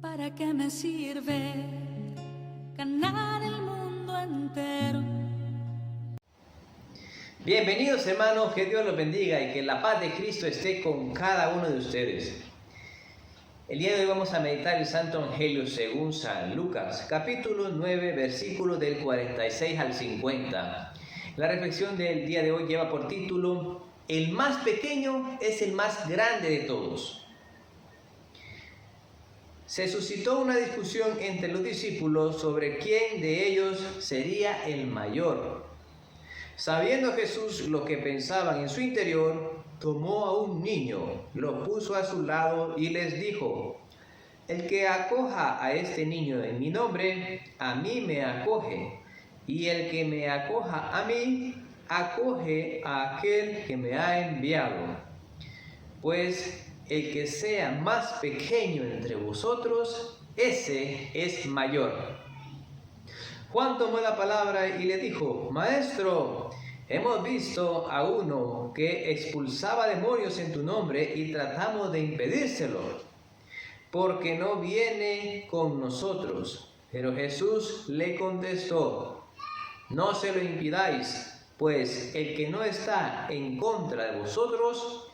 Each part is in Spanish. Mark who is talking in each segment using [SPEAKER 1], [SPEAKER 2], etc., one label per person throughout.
[SPEAKER 1] ¿Para qué me sirve ganar el mundo entero?
[SPEAKER 2] Bienvenidos hermanos, que Dios los bendiga y que la paz de Cristo esté con cada uno de ustedes. El día de hoy vamos a meditar el Santo Evangelio según San Lucas, capítulo 9, versículos del 46 al 50. La reflexión del día de hoy lleva por título: el más pequeño es el más grande de todos. Se suscitó una discusión entre los discípulos sobre quién de ellos sería el mayor. Sabiendo Jesús lo que pensaban en su interior, tomó a un niño, lo puso a su lado y les dijo: el que acoja a este niño en mi nombre, a mí me acoge, y el que me acoja a mí, acoge a aquel que me ha enviado. Pues el que sea más pequeño entre vosotros, ese es mayor. Juan tomó la palabra y le dijo: Maestro, hemos visto a uno que expulsaba demonios en tu nombre y tratamos de impedírselo, porque no viene con nosotros. Pero Jesús le contestó: no se lo impidáis, pues el que no está en contra de vosotros,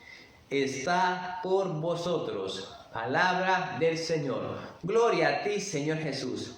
[SPEAKER 2] está por vosotros. Palabra del Señor. Gloria a ti, Señor Jesús.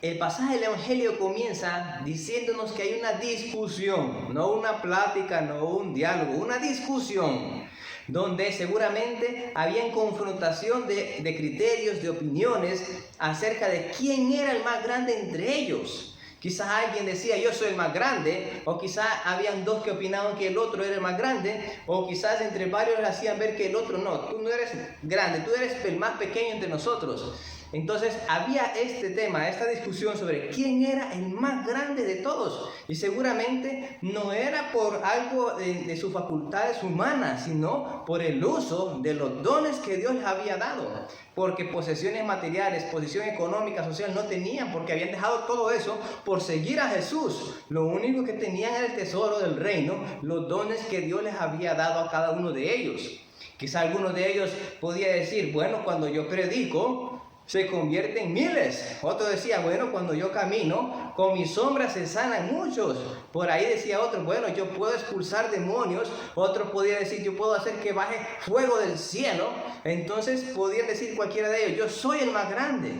[SPEAKER 2] El pasaje del Evangelio comienza diciéndonos que hay una discusión, no una plática, no un diálogo, una discusión, donde seguramente había confrontación de criterios, de opiniones acerca de quién era el más grande entre ellos. Quizás alguien decía: yo soy el más grande, o quizás habían dos que opinaban que el otro era el más grande, o quizás entre varios le hacían ver que el otro no, tú no eres grande, tú eres el más pequeño entre nosotros. Entonces había este tema, esta discusión sobre quién era el más grande de todos, y seguramente no era por algo de sus facultades humanas, sino por el uso de los dones que Dios les había dado, porque posesiones materiales, posición económica, social no tenían, porque habían dejado todo eso por seguir a Jesús. Lo único que tenían era el tesoro del reino, los dones que Dios les había dado a cada uno de ellos. Quizá alguno de ellos podía decir: bueno, cuando yo predico se convierte en miles. Otro decía: bueno, cuando yo camino, con mi sombra se sanan muchos. Por ahí decía otro: bueno, yo puedo expulsar demonios. Otro podía decir: yo puedo hacer que baje fuego del cielo. Entonces podían decir cualquiera de ellos: yo soy el más grande.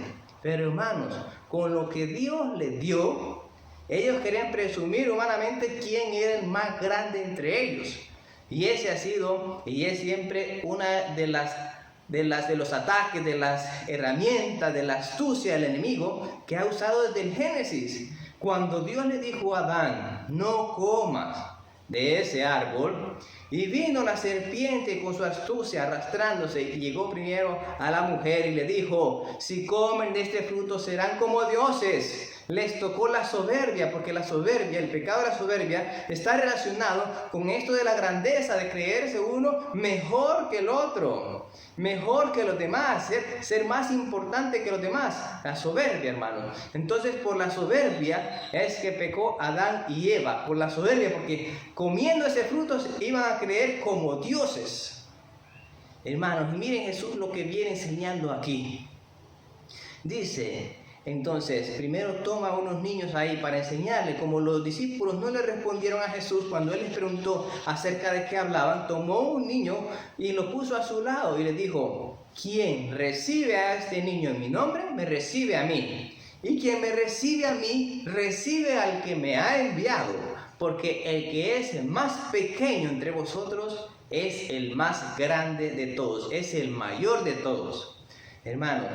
[SPEAKER 2] Pero hermanos, con lo que Dios les dio, ellos querían presumir humanamente quién era el más grande entre ellos. Y ese ha sido y es siempre una de los ataques, de las herramientas, de la astucia del enemigo que ha usado desde el Génesis. Cuando Dios le dijo a Adán: no comas de ese árbol, y vino la serpiente con su astucia arrastrándose y llegó primero a la mujer y le dijo: si comen de este fruto serán como dioses. Les tocó la soberbia, porque la soberbia, el pecado de la soberbia, está relacionado con esto de la grandeza, de creerse uno mejor que el otro, mejor que los demás, ser más importante que los demás. La soberbia, hermanos. Entonces, por la soberbia es que pecó Adán y Eva, por la soberbia, porque comiendo ese fruto iban a creer como dioses. Hermanos, miren Jesús lo que viene enseñando aquí. Dice: entonces, primero toma a unos niños ahí para enseñarle. Como los discípulos no le respondieron a Jesús cuando Él les preguntó acerca de qué hablaban, tomó un niño y lo puso a su lado y le dijo: quien recibe a este niño en mi nombre, me recibe a mí. Y quien me recibe a mí, recibe al que me ha enviado. Porque el que es el más pequeño entre vosotros es el más grande de todos, es el mayor de todos. Hermanos,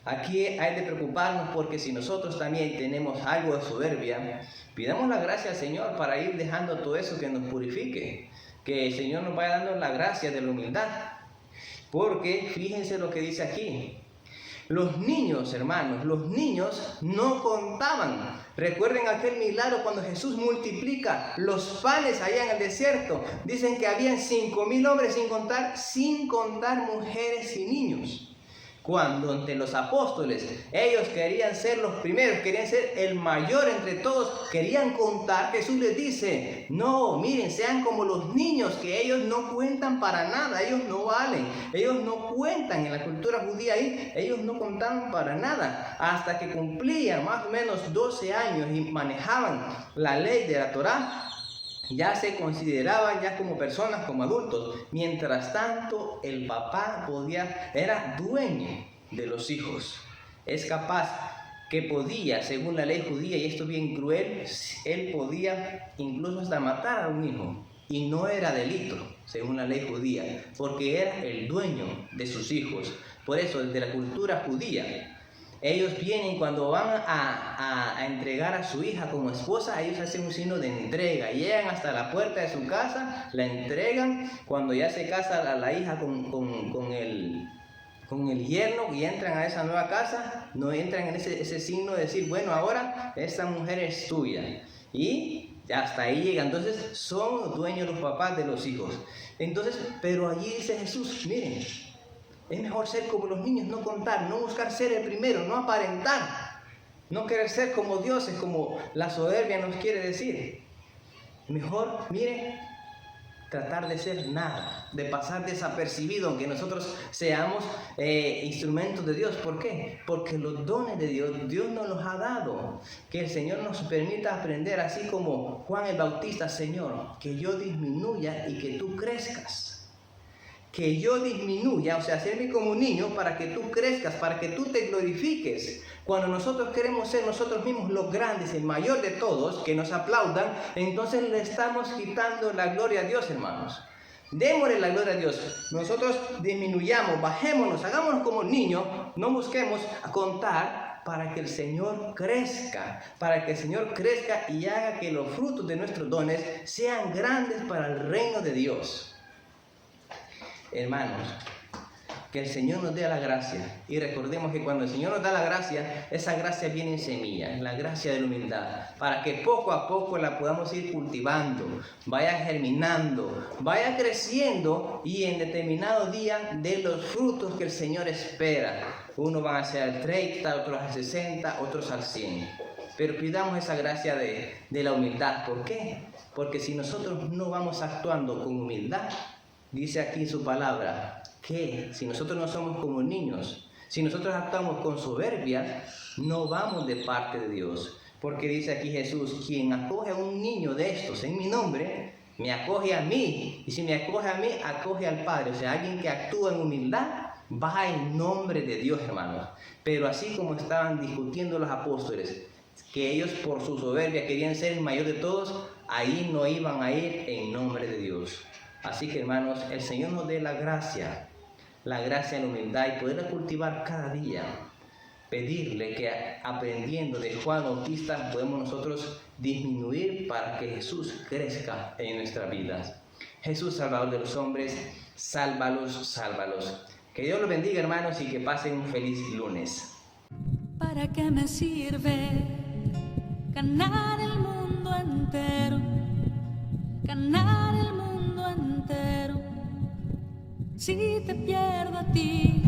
[SPEAKER 2] aquí hay de preocuparnos, porque si nosotros también tenemos algo de soberbia, pidamos la gracia al Señor para ir dejando todo eso que nos purifique. Que el Señor nos vaya dando la gracia de la humildad. Porque fíjense lo que dice aquí. Los niños, hermanos, los niños no contaban. Recuerden aquel milagro cuando Jesús multiplica los panes allá en el desierto. Dicen que habían 5,000 hombres sin contar mujeres y niños. cuando entre los apóstoles ellos querían ser los primeros, querían ser el mayor entre todos, querían contar, Jesús les dice, no, miren, sean como los niños, que ellos no cuentan para nada, ellos no valen, ellos no cuentan en la cultura judía ahí, ellos no contaban para nada, hasta que cumplían más o menos 12 años y manejaban la ley de la Torá, ya se consideraban ya como personas, como adultos. Mientras tanto, el papá era dueño de los hijos. Es capaz que podía, según la ley judía, y esto es bien cruel, él podía incluso hasta matar a un hijo. Y no era delito, según la ley judía, porque era el dueño de sus hijos. Por eso, desde la cultura judía, ellos vienen cuando van a entregar a su hija como esposa, ellos hacen un signo de entrega, llegan hasta la puerta de su casa, la entregan, cuando ya se casa la hija con el yerno y entran a esa nueva casa, no entran en ese signo de decir, bueno, ahora esta mujer es tuya, y hasta ahí llega. Entonces son dueños los papás de los hijos. Entonces, pero allí dice Jesús, miren, es mejor ser como los niños, no contar, no buscar ser el primero, no aparentar, no querer ser como dioses, como la soberbia nos quiere decir. Mejor, miren, tratar de ser nada, de pasar desapercibido, aunque nosotros seamos instrumentos de Dios. ¿Por qué? Porque los dones de Dios nos los ha dado. Que el Señor nos permita aprender, así como Juan el Bautista, Señor, que yo disminuya y que tú crezcas. Que yo disminuya, o sea, hacerme como un niño para que tú crezcas, para que tú te glorifiques. Cuando nosotros queremos ser nosotros mismos los grandes, el mayor de todos, que nos aplaudan, entonces le estamos quitando la gloria a Dios, hermanos. Démosle la gloria a Dios. Nosotros disminuyamos, bajémonos, hagámonos como niños, no busquemos contar para que el Señor crezca, y haga que los frutos de nuestros dones sean grandes para el reino de Dios. Hermanos, que el Señor nos dé la gracia, y recordemos que cuando el Señor nos da la gracia, esa gracia viene en semilla, la gracia de la humildad, para que poco a poco la podamos ir cultivando, vaya germinando, vaya creciendo, y en determinado día dé los frutos que el Señor espera. Unos van a ser al 30, otros al 60, otros al 100. Pero pidamos esa gracia de la humildad. ¿Por qué? Porque si nosotros no vamos actuando con humildad, dice aquí su palabra, que si nosotros no somos como niños, si nosotros actuamos con soberbia, no vamos de parte de Dios. Porque dice aquí Jesús, quien acoge a un niño de estos en mi nombre, me acoge a mí. Y si me acoge a mí, acoge al Padre. O sea, alguien que actúa en humildad, va en nombre de Dios, hermanos. Pero así como estaban discutiendo los apóstoles, que ellos por su soberbia querían ser el mayor de todos, ahí no iban a ir en nombre de Dios. Así que, hermanos, el Señor nos dé la gracia en la humildad, y poderla cultivar cada día. Pedirle que, aprendiendo de Juan Bautista, podemos nosotros disminuir para que Jesús crezca en nuestras vidas. Jesús, Salvador de los hombres, sálvalos, sálvalos. Que Dios los bendiga, hermanos, y que pasen un feliz lunes.
[SPEAKER 1] ¿Para qué me sirve ganar el mundo entero? Ganar el mundo entero, si te pierdo a ti.